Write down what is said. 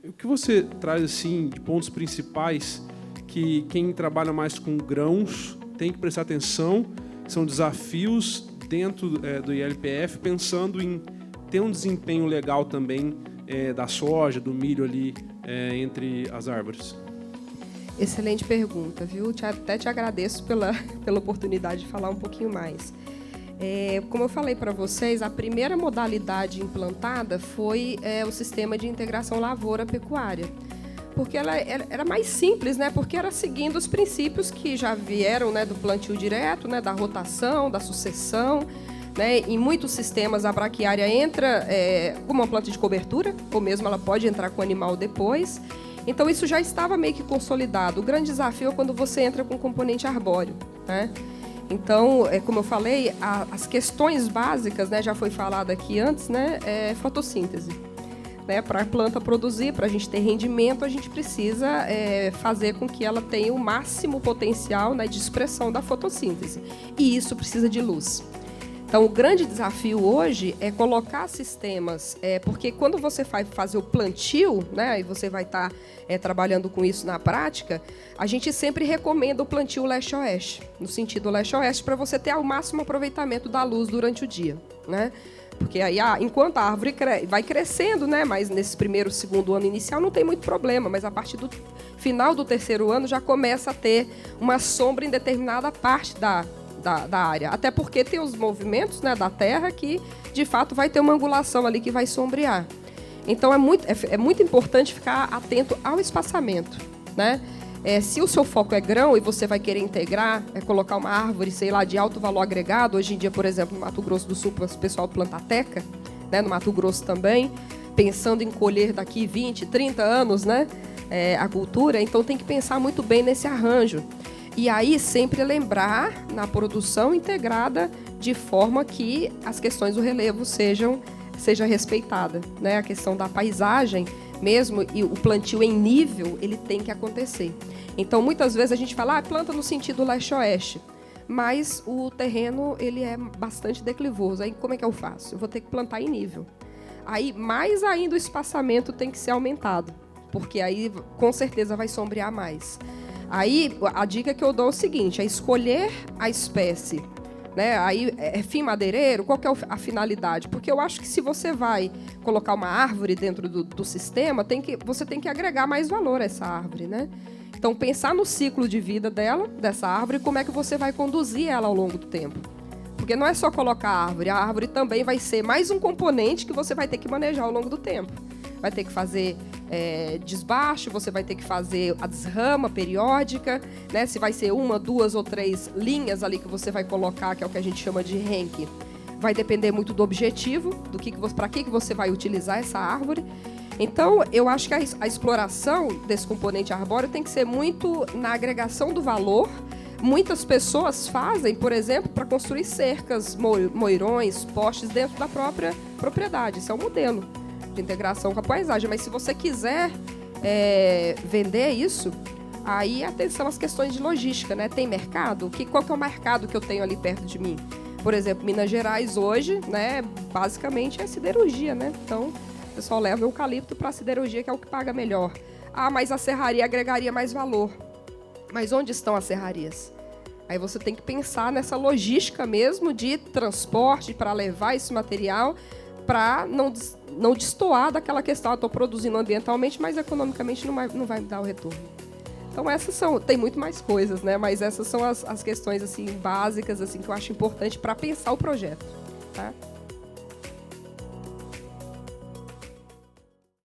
O que você traz assim de pontos principais que quem trabalha mais com grãos tem que prestar atenção, são desafios dentro do ILPF, pensando em ter um desempenho legal também da soja, do milho ali entre as árvores? Excelente pergunta, viu? Até te agradeço pela oportunidade de falar um pouquinho mais. Como eu falei para vocês, a primeira modalidade implantada foi o sistema de integração lavoura-pecuária, porque ela era mais simples, né? Porque era seguindo os princípios que já vieram, né, do plantio direto, né, da rotação, da sucessão. Né? Em muitos sistemas, a braquiária entra como uma planta de cobertura, ou mesmo ela pode entrar com o animal depois. Então, isso já estava meio que consolidado. O grande desafio é quando você entra com componente arbóreo, né? Então, como eu falei, as questões básicas, né, já foi falado aqui antes, né, fotossíntese. Né, para a planta produzir, para a gente ter rendimento, a gente precisa fazer com que ela tenha o máximo potencial, né, de expressão da fotossíntese. E isso precisa de luz. Então, o grande desafio hoje é colocar sistemas, porque quando você vai fazer o plantio, né, e você vai estar trabalhando com isso na prática, a gente sempre recomenda o plantio leste-oeste, no sentido leste-oeste, para você ter o máximo aproveitamento da luz durante o dia, né? Porque aí, enquanto a árvore vai crescendo, né, mas nesse primeiro, segundo ano inicial não tem muito problema, mas a partir do final do terceiro ano já começa a ter uma sombra em determinada parte da área. Até porque tem os movimentos, né, da terra que, de fato, vai ter uma angulação ali que vai sombrear. Então, é muito importante ficar atento ao espaçamento, né? Se o seu foco é grão e você vai querer integrar, colocar uma árvore, sei lá, de alto valor agregado, hoje em dia, por exemplo, no Mato Grosso do Sul, o pessoal planta teca, né, no Mato Grosso também, pensando em colher daqui 20, 30 anos, né, a cultura, então tem que pensar muito bem nesse arranjo. E aí sempre lembrar na produção integrada de forma que as questões do relevo seja respeitada, né? A questão da paisagem mesmo e o plantio em nível, ele tem que acontecer. Então, muitas vezes a gente fala, planta no sentido leste-oeste, mas o terreno ele é bastante declivoso. Aí como é que eu faço? Eu vou ter que plantar em nível. Aí, mais ainda o espaçamento tem que ser aumentado, porque aí com certeza vai sombrear mais. Aí, a dica que eu dou é o seguinte, é escolher a espécie, né? Aí, fim madeireiro, qual que é a finalidade? Porque eu acho que se você vai colocar uma árvore dentro do sistema, você tem que agregar mais valor a essa árvore, né? Então, pensar no ciclo de vida dessa árvore, como é que você vai conduzir ela ao longo do tempo. Porque não é só colocar a árvore também vai ser mais um componente que você vai ter que manejar ao longo do tempo. Vai ter que fazer desbaixo, você vai ter que fazer a desrama periódica, né? Se vai ser 1, 2 ou 3 linhas ali que você vai colocar, que é o que a gente chama de renque, vai depender muito do objetivo, para que você vai utilizar essa árvore. Então, eu acho que a exploração desse componente arbóreo tem que ser muito na agregação do valor. Muitas pessoas fazem, por exemplo, para construir cercas, moirões, postes dentro da própria propriedade. Isso é um modelo de integração com a paisagem. Mas se você quiser vender isso, aí atenção às questões de logística, né? Tem mercado? Qual que é o mercado que eu tenho ali perto de mim? Por exemplo, Minas Gerais hoje, né, basicamente é siderurgia, né? Então, o pessoal leva o eucalipto para a siderurgia, que é o que paga melhor. Mas a serraria agregaria mais valor. Mas onde estão as serrarias? Aí você tem que pensar nessa logística mesmo de transporte para levar esse material para não destoar daquela questão, estou produzindo ambientalmente, mas economicamente não vai me dar o retorno. Então tem muito mais coisas, né? Mas essas são as questões assim, básicas assim, que eu acho importante para pensar o projeto. Tá?